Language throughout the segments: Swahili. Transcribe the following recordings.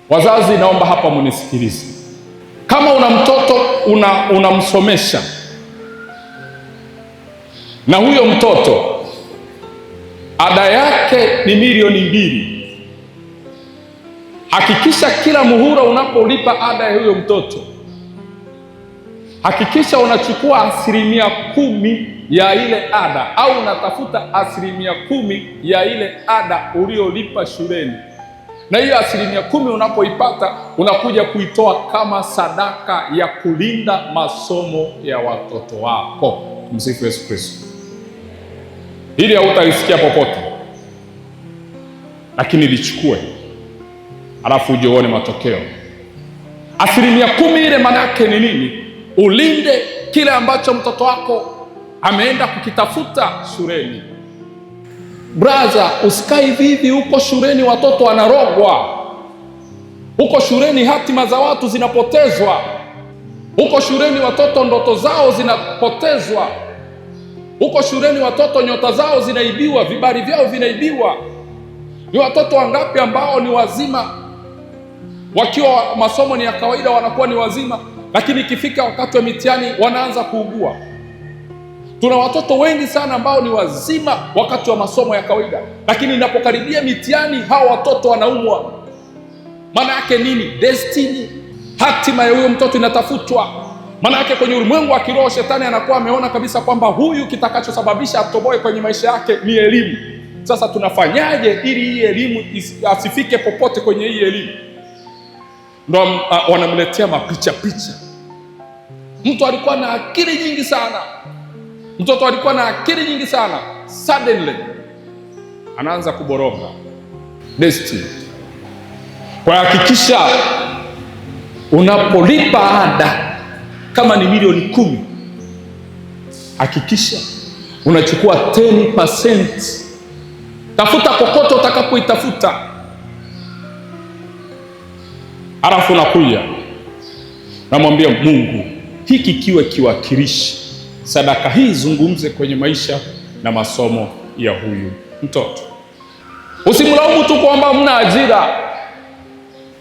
Wazazi, naomba hapa munisikilize. Kama una mtoto unamsomesha na huyo mtoto ada yake ni milioni 2, hakikisha kila muhula unapolipa ada ya huyo mtoto, hakikisha unachukua 10% ya ile ada, au unatafuta 10% ya ile ada uliolipa shuleni, na hiyo 10% unapoipata unakuja kuitoa kama sadaka ya kulinda masomo ya watoto wako. Msifu Yesu Kristo. Hili hautalisikia popote, lakini lichukue, alafu uje uone matokeo. 10% ile maana yake ni nini? Ulinde kile ambacho mtoto wako ameenda kukitafuta shuleni. Brother, usikae vivi huko shuleni, watoto wanarogwa huko shuleni, hatima za watu zinapotezwa huko shuleni, watoto ndoto zao zinapotezwa huko shuleni, watoto nyota zao zinaibiwa, vibali vyao vinaibiwa. Ni watoto wangapi ambao ni wazima, wakiwa masomo ni ya kawaida wanakuwa ni wazima, lakini ikifika wakati wa mitihani wanaanza kuugua. Tuna watoto wengi sana ambao ni wazima wakati wa masomo ya kawaida, lakini inapokaribia mitihani hao watoto wanaumwa. Maana yake nini? Destiny, hatima ya huyo mtoto inatafutwa. Maana yake kwenye ulimwengu wa kiroho shetani anakuwa ameona kabisa kwamba huyu kitakachosababisha atoboe kwenye maisha yake ni elimu. Sasa tunafanyaje ili hii elimu asifike popote kwenye hii elimu? Ndio wanamletea mapicha. Mtu alikuwa na akili nyingi sana, mtoto alikuwa na akili nyingi sana, suddenly anaanza kuboroga destiny. Kwa hakikisha unapolipa ada kama ni milioni 10, hakikisha unachukua 10%. Tafuta kokote utakapoitafuta, alafu unakuja namwambia Mungu, hiki kiwe kiwakilishi, sadaka hii zungumze kwenye maisha na masomo ya huyu mtoto. Usimlaumu tu kwamba mna ajira.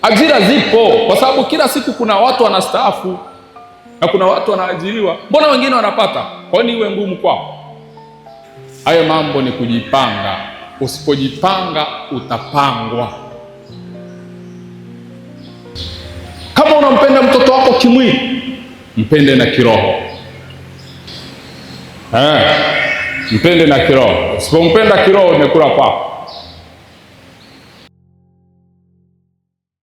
Ajira zipo, kwa sababu kila siku kuna watu wanastaafu na kuna watu wanaajiriwa. Mbona wengine wanapata? Kwa nini iwe ngumu kwao? Hayo mambo ni kujipanga. Usipojipanga utapangwa. Kama unampenda mtoto wako kimwili, mpende na kiroho. Mpende na kiroho. Usipompenda kiroho, umekula kwako.